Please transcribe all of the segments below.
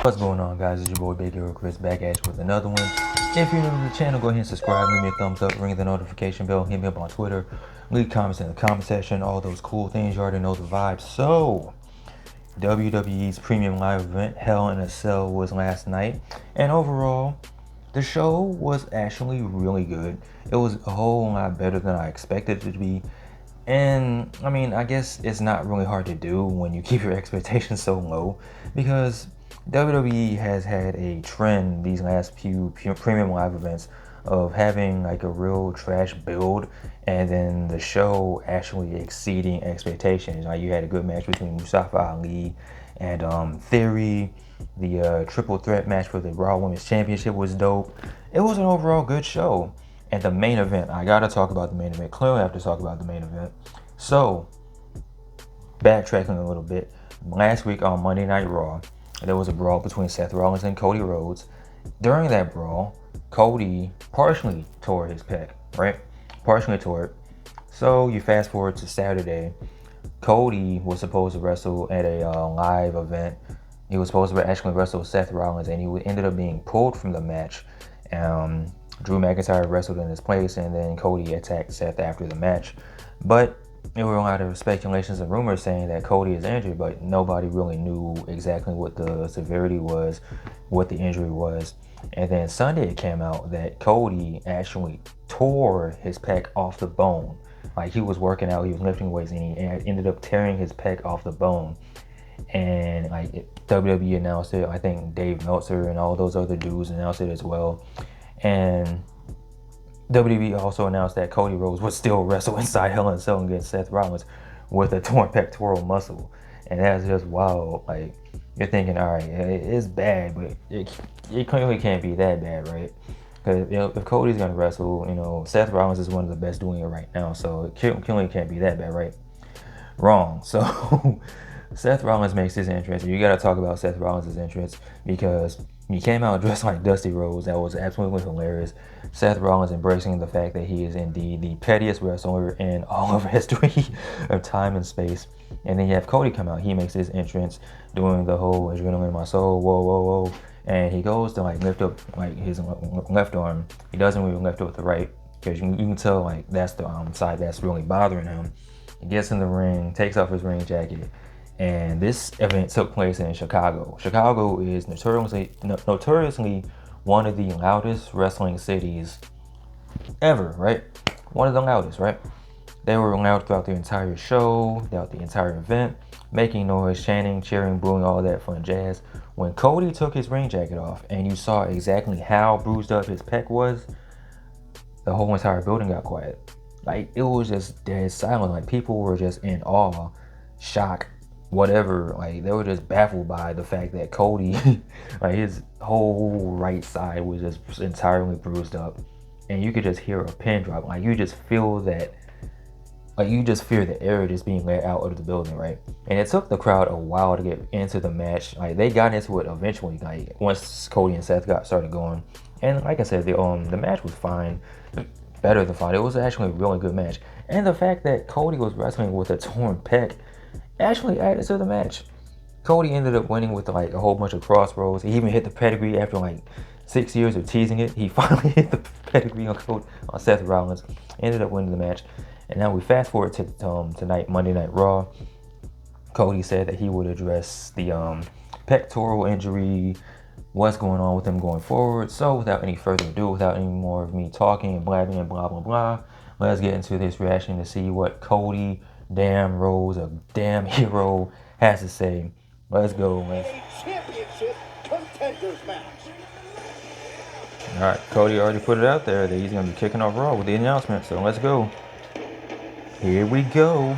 What's going on, guys? It's your boy Big Hero Chris back at you with another one. If you're new to the channel, go ahead and subscribe, leave me a thumbs up, ring the notification bell, hit me up on Twitter, leave comments in the comment section, all those cool things. You already know the vibes. So, WWE's premium live event, Hell in a Cell, was last night, and overall, the show was actually really good. It was a whole lot better than I expected it to be. And I mean, I guess it's not really hard to do when you keep your expectations so low, because WWE has had a trend these last few premium live events of having like a real trash build and then the show actually exceeding expectations. Like, you had a good match between Mustafa Ali and Theory. The triple threat match for the Raw Women's Championship was dope. It was an overall good show. And the main event, I gotta talk about the main event. Clearly I have to talk about the main event. So, backtracking a little bit, last week on Monday Night Raw, there was a brawl between Seth Rollins and Cody Rhodes. During that brawl, Cody partially tore his pec, right? Partially tore it. So you fast forward to Saturday, Cody was supposed to wrestle at a live event. He was supposed to actually wrestle Seth Rollins, and he ended up being pulled from the match. Drew McIntyre wrestled in his place, and then Cody attacked Seth after the match. But there were a lot of speculations and rumors saying that Cody is injured, but nobody really knew exactly what the severity was, what the injury was. And then Sunday it came out that Cody actually tore his pec off the bone. Like, he was working out, he was lifting weights, and he ended up tearing his pec off the bone. And WWE announced it. I think Dave Meltzer and all those other dudes announced it as well. And WWE also announced that Cody Rhodes would still wrestle inside Hell in a Cell against Seth Rollins with a torn pectoral muscle. And that's just wild. Like, you're thinking, all right, it's bad, but it clearly can't be that bad, right? Because if Cody's gonna wrestle, Seth Rollins is one of the best doing it right now, so it clearly can't be that bad, right? Wrong. So Seth Rollins makes his entrance, and you gotta talk about Seth Rollins' entrance because he came out dressed like Dusty Rhodes. That was absolutely hilarious. Seth Rollins embracing the fact that he is indeed the pettiest wrestler in all of history of time and space. And then you have Cody come out. He makes his entrance doing the whole adrenaline in my soul, whoa, whoa, whoa. And he goes to lift up his left arm. He doesn't really lift up with the right, because you can tell that's the side that's really bothering him. He gets in the ring, takes off his ring jacket, and this event took place in Chicago. Chicago is notoriously one of the loudest wrestling cities ever, right? One of the loudest, right? They were loud throughout the entire show, throughout the entire event, making noise, chanting, cheering, booing, all that fun jazz. When Cody took his ring jacket off and you saw exactly how bruised up his pec was, the whole entire building got quiet. It was just dead silent. People were just in awe, shock, whatever. They were just baffled by the fact that Cody, his whole right side was just entirely bruised up, and you could just hear a pin drop. You just feel that, you just fear the air just being let out of the building, right? And it took the crowd a while to get into the match. They got into it eventually, once Cody and Seth started going. And like I said, the match was fine, better than fine. It was actually a really good match. And the fact that Cody was wrestling with a torn pec actually added to the match. Cody ended up winning with a whole bunch of crossroads. He even hit the pedigree after 6 years of teasing it. He finally hit the pedigree on Seth Rollins. Ended up winning the match. And now we fast forward to tonight, Monday Night Raw. Cody said that he would address the pectoral injury, what's going on with him going forward. So without any further ado, without any more of me talking and blabbing and blah, blah, blah, let's get into this reaction to see what Cody damn Rhodes, a damn hero, has to say. Let's go, man. Championship contenders match. All right, Cody already put it out there that he's going to be kicking off Raw with the announcement, so let's go. Here we go.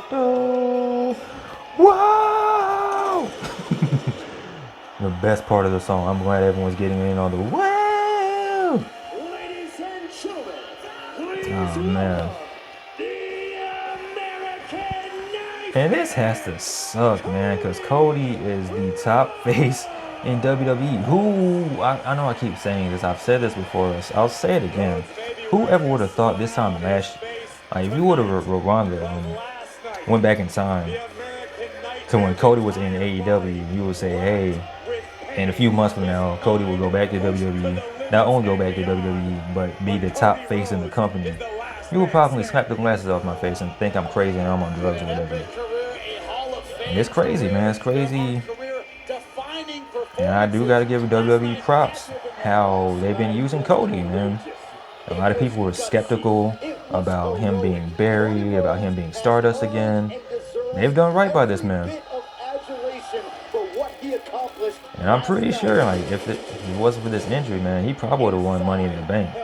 pectoral. Wow! The best part of the song. I'm glad everyone's getting in on the wow. Ladies and gentlemen, please Oh man. the American Nightmare. And this has to suck, man, because Cody is the top face in WWE. Who, I know I keep saying this, I've said this before, I'll say it again. Whoever would have thought this time last, like if you would have rewound it and went back in time to when Cody was in AEW, you would say, hey, in a few months from now, Cody will go back to WWE, not only go back to WWE, but be the top face in the company. You will probably slap the glasses off my face and think I'm crazy and I'm on drugs or whatever. And it's crazy, man. It's crazy. And I do got to give WWE props how they've been using Cody, man. A lot of people were skeptical about him being buried, about him being Stardust again. They've done right by this man. And I'm pretty sure, like, if it wasn't for this injury, man, he probably would have won Money in the Bank.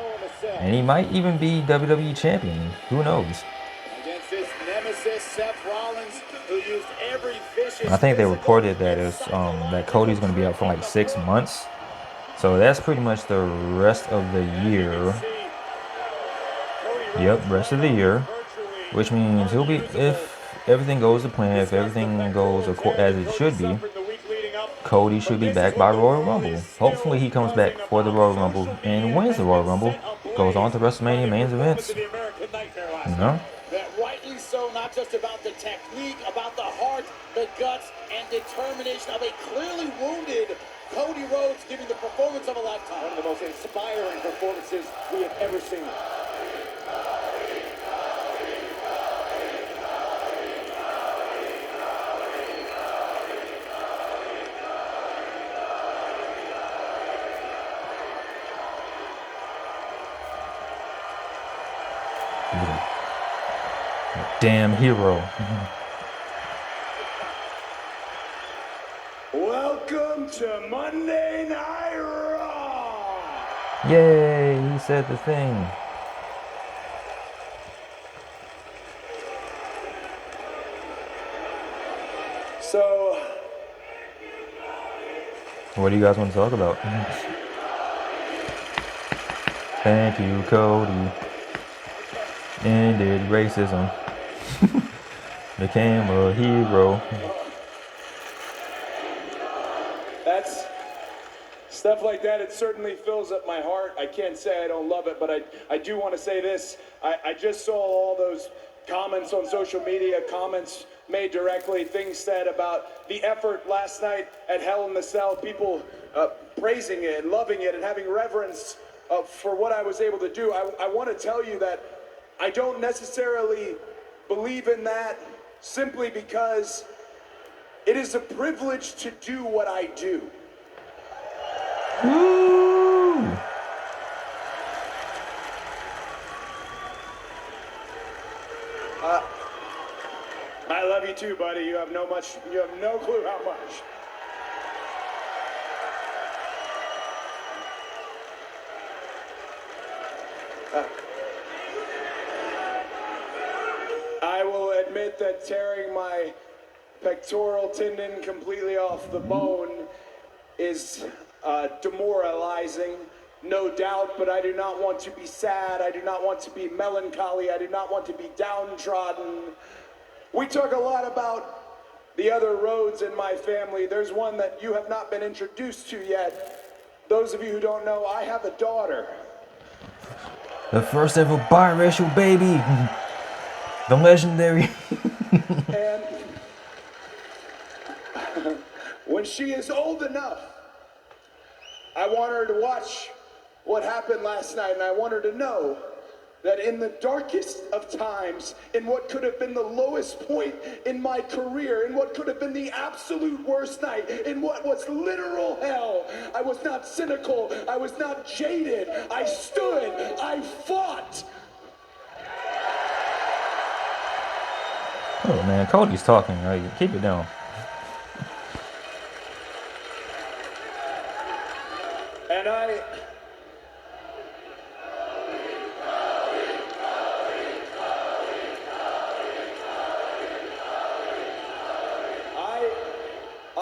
And he might even be WWE champion. Who knows? Against his nemesis, Seth Rollins, who used every vicious. I think they reported that it's that Cody's going to be out for like 6 months. So that's pretty much the rest of the year. Yep, rest of the year. Which means he'll be, if everything goes to plan, if everything goes as it should be, Cody should be back by Royal Rumble. Hopefully he comes back for the Royal Rumble and wins the Royal Rumble. Goes on to WrestleMania main events. You know? That rightly so, not just about the technique, about the heart, the guts, and determination of a clearly wounded Cody Rhodes, giving the performance of a lifetime. One of the most inspiring performances we have ever seen. Damn hero. Welcome to Monday Night Raw. Yay, he said the thing. So, What do you guys want to talk about? Thank you, Cody. Ended racism. Became a hero. That's stuff like that. It certainly fills up my heart. I can't say I don't love it, but I do want to say this. I just saw all those comments on social media, comments made directly, things said about the effort last night at Hell in the Cell, people praising it and loving it and having reverence for what I was able to do. I want to tell you that I don't necessarily believe in that simply because it is a privilege to do what I do. Woo! I love you too, buddy. You have no clue how much. I will admit that tearing my pectoral tendon completely off the bone is demoralizing, no doubt, but I do not want to be sad. I do not want to be melancholy. I do not want to be downtrodden. We talk a lot about the other Rhodes in my family. There's one that you have not been introduced to yet. Those of you who don't know, I have a daughter. The first ever biracial baby. The legendary. And when she is old enough, I want her to watch what happened last night, and I want her to know that in the darkest of times, in what could have been the lowest point in my career, in what could have been the absolute worst night, in what was literal hell, I was not cynical, I was not jaded, I stood, I fought. Oh man, Cody's talking. Like, keep it down. And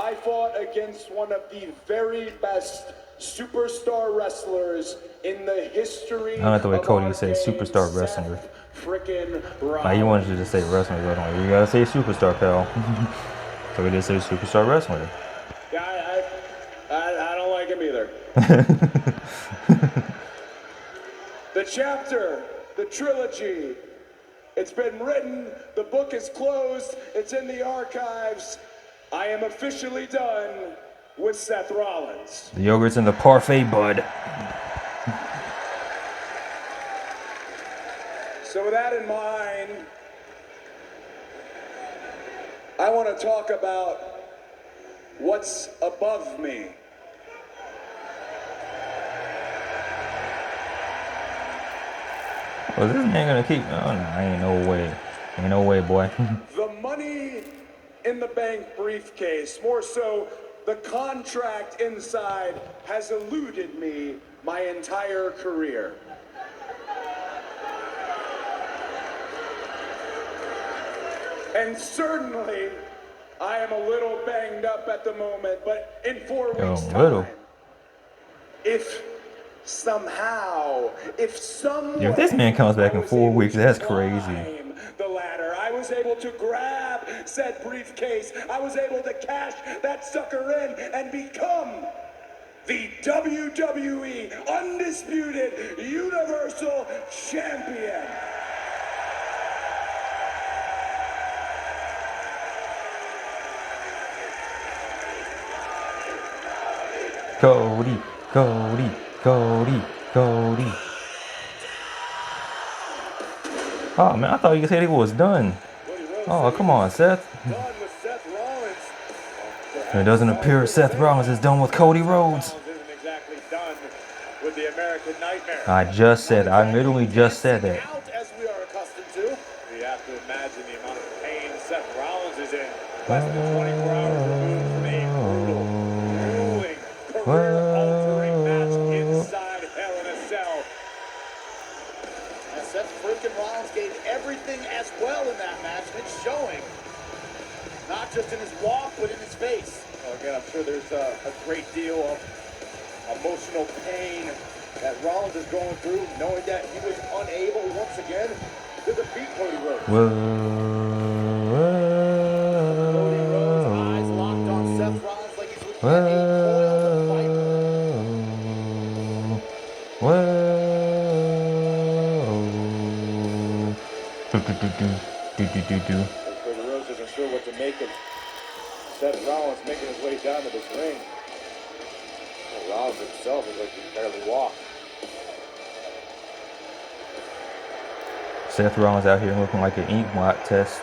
I fought against one of the very best superstar wrestlers in the history. I don't like the way of Cody our says game, superstar Seth wrestler. Frickin' Rollins. Like, he wanted you to say wrestler, but I'm like, you gotta say superstar, pal. So we just say superstar wrestler. Yeah, I don't like him either. The chapter, the trilogy, it's been written, the book is closed, it's in the archives. I am officially done with Seth Rollins. The yogurt's in the parfait, bud. So with that in mind, I want to talk about what's above me. Was this man gonna keep? Oh, no, ain't no way. Ain't no way, boy. The money in the bank briefcase, more so the contract inside, has eluded me my entire career. And certainly, I am a little banged up at the moment, but in 4 weeks' time, if somehow, if someone, If this man comes back in 4 weeks, that's crazy. climb the ladder, I was able to grab said briefcase, I was able to cash that sucker in and become the WWE Undisputed Universal Champion. Cody, Cody, Cody, Cody. Oh man, I thought you said he was done. Oh, come on, Seth. It doesn't appear Seth Rollins is done with Cody Rhodes. I just said, I literally just said that. As we are accustomed to. You have to imagine the amount of pain Seth Rollins is in. Less than 24 hours removed from a brutal, grueling, career-altering match inside Hell in a Cell. And Seth freaking Rollins gave everything as well in that match, and it's showing. Not just in his walk, but in his face. Well, again, I'm sure there's a great deal of emotional pain that Rollins is going through, knowing that he was unable once again to defeat Cody Rhodes. Cody Rhodes, eyes locked on Seth Rollins like he's looking at a Cody Rhodes isn't sure what to make of Seth Rollins making his way down to this ring. Rollins himself is like he can barely walk. Seth Rollins out here looking like an ink blot test.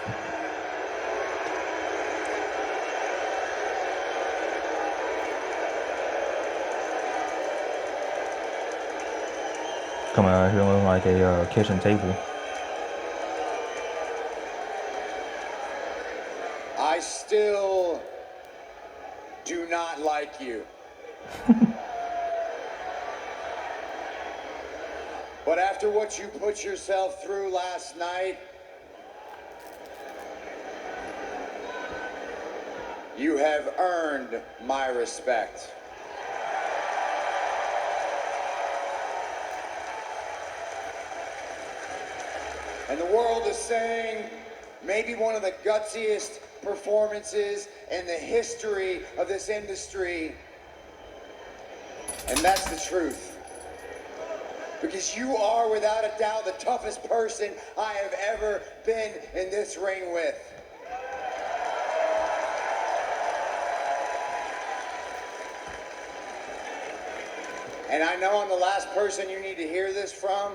Coming out here looking like a kitchen table. I still do not like you. But after what you put yourself through last night, you have earned my respect. And the world is saying maybe one of the gutsiest performances in the history of this industry. And that's the truth. Because you are, without a doubt, the toughest person I have ever been in this ring with. And I know I'm the last person you need to hear this from,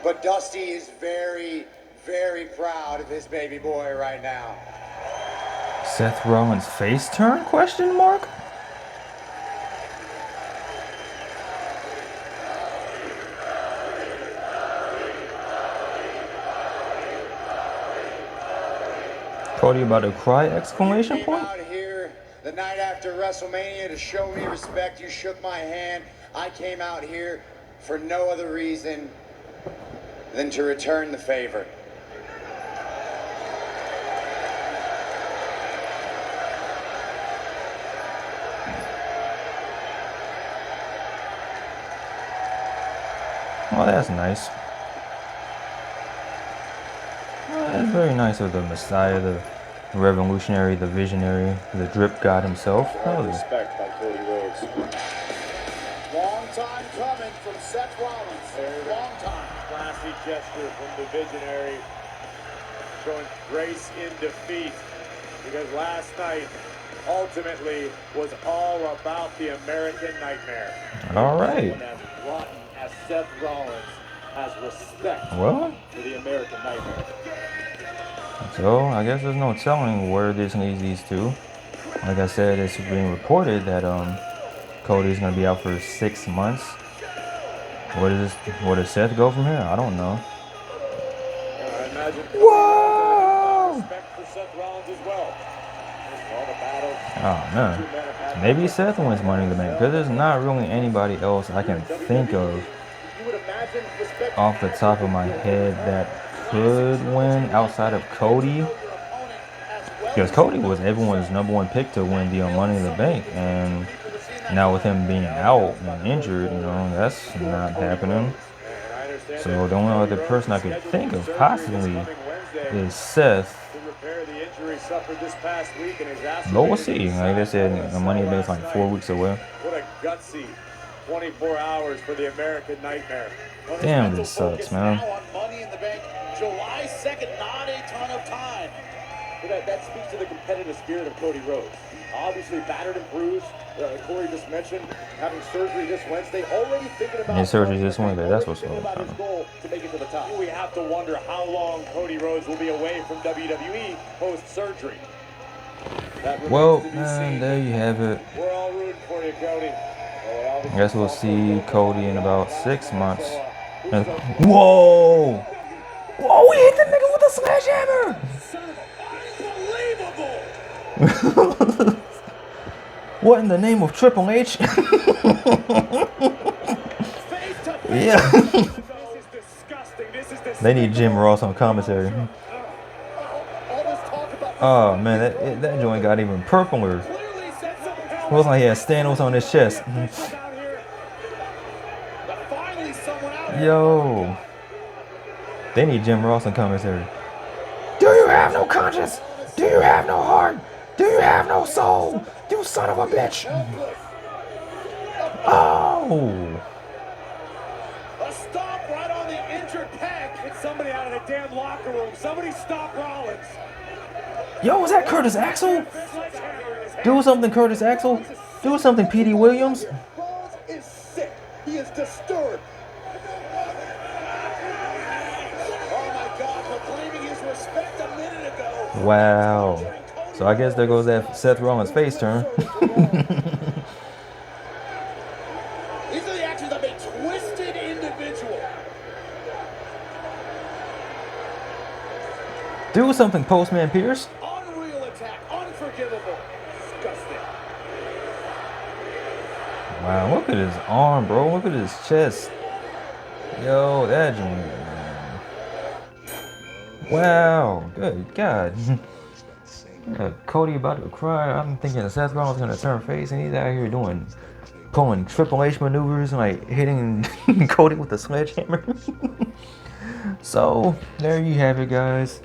but Dusty is very, very proud of his baby boy right now. Seth Rollins face turn? Question mark? Cody about to cry? Exclamation You point? came out here the night after WrestleMania to show me respect. You shook my hand. I came out here for no other reason than to return the favor. Oh, that's nice. Oh, that's very nice of the Messiah, the revolutionary, the visionary, the drip god himself. All Oh, respect by Cody Rhodes. Long time coming from Seth Rollins. Long time. Classy gesture from the visionary, showing grace in defeat, because last night ultimately was all about the American Nightmare. all right. Someone as rotten as Seth Rollins has respect Well, for the American Nightmare. so I guess there's no telling where this leads these two. Like I said, it's being reported that Cody's gonna be out for 6 months. Where does Seth go from here? I don't know. I imagine Whoa! respect for Seth Rollins as well. All the battles. Oh man, maybe Seth wins Money in the Bank because there's not really anybody else I can think of You would imagine respect off the top of my head that could win outside of Cody. Because Cody was everyone's #1 pick to win the Money in the Bank, and now with him being out and injured, that's not happening. So the only other person I could think of possibly is Seth. But we'll see. Like I said, the Money in the Bank is like 4 weeks away. What a gutsy 24 hours for the American Nightmare. Damn, this sucks, man. Now on Money in the Bank, July 2nd, not a ton of time. But that speaks to the competitive spirit of Cody Rhodes. Obviously battered and bruised. Corey just mentioned having surgery this Wednesday. Already thinking about his surgery this Wednesday. That's what's thinking about his up. goal to make it to the top. We have to wonder how long Cody Rhodes will be away from WWE post-surgery. Well, man, there you have it. We're all rooting for you, Cody. I guess we'll see Cody in about 6 months. And, whoa! Whoa, we hit the nigga with a sledgehammer! Unbelievable! What in the name of Triple H? Yeah. This is disgusting. This is disgusting. They need Jim Ross on commentary. Oh man, that joint got even purpler. It was like he had Thanos on his chest. Yo. They need Jim Ross on commentary. Do you have no conscience? Do you have no heart? Do you have no soul? You son of a bitch. Oh. A stop right on the injured pec. Get somebody out of the damn locker room. Somebody stop Rollins. Yo, was that Curtis Axel? Do something, Curtis Axel. Do something, P.D. Williams. Rollins is sick. He is disturbed. Oh my God, proclaiming his respect a minute ago. Wow. So I guess there goes that Seth Rollins face turn. These are the actions of a twisted individual. Do something, Postman Pierce. Unreal attack. Unforgivable. Disgusting. Wow, look at his arm, bro. Look at his chest. Yo, that joint, man. Wow, good God. Cody about to cry. I'm thinking Seth Rollins gonna turn face, and he's out here pulling Triple H maneuvers, like hitting Cody with a sledgehammer. So there you have it, guys.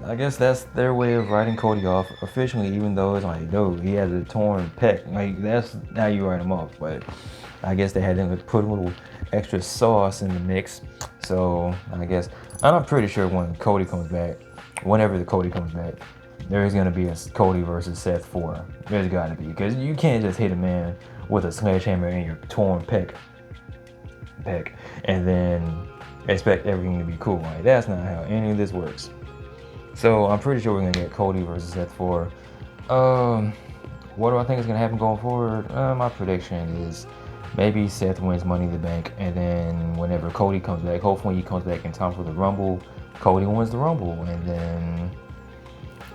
I guess that's their way of writing Cody off officially, even though it's like, no, he has a torn pec. Like, that's how you write him off. But I guess they had to put a little extra sauce in the mix. So I guess, I'm pretty sure when Cody comes back, whenever the Cody comes back, there's going to be a Cody versus Seth 4. There's got to be. Because you can't just hit a man with a sledgehammer in your torn pec and then expect everything to be cool. Like, that's not how any of this works. So I'm pretty sure we're gonna get Cody versus Seth 4. What do I think is gonna happen going forward? My prediction is maybe Seth wins Money in the Bank, and then whenever Cody comes back, hopefully he comes back in time for the Rumble, Cody wins the Rumble, and then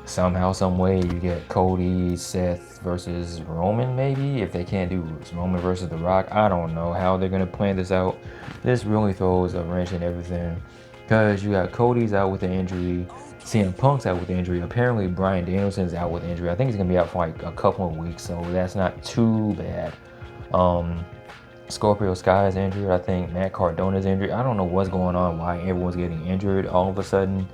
somehow, some way, you get Cody, Seth versus Roman, maybe, if they can't do Roman versus The Rock. I don't know how they're gonna plan this out. This really throws a wrench in everything, because you got Cody's out with an injury, CM Punk's out with injury. Apparently, Bryan Danielson's out with injury. I think he's gonna be out for like a couple of weeks, so that's not too bad. Scorpio Sky is injured. I think Matt Cardona is injured. I don't know what's going on, why everyone's getting injured all of a sudden.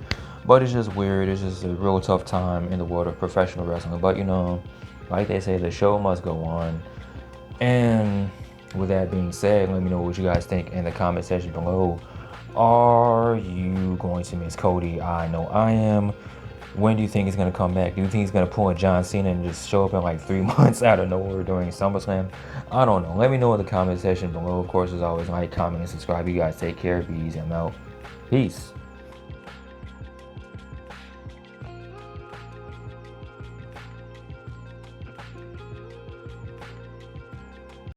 But it's just weird. It's just a real tough time in the world of professional wrestling. But, you know, like they say, the show must go on. And with that being said, let me know what you guys think in the comment section below. Are you going to miss Cody? I know I am. When do you think he's going to come back? Do you think he's going to pull a John Cena and just show up in like 3 months out of nowhere during SummerSlam? I don't know. Let me know in the comment section below. Of course, as always, like, comment, and subscribe. You guys take care. Be easy. I'm out. Peace.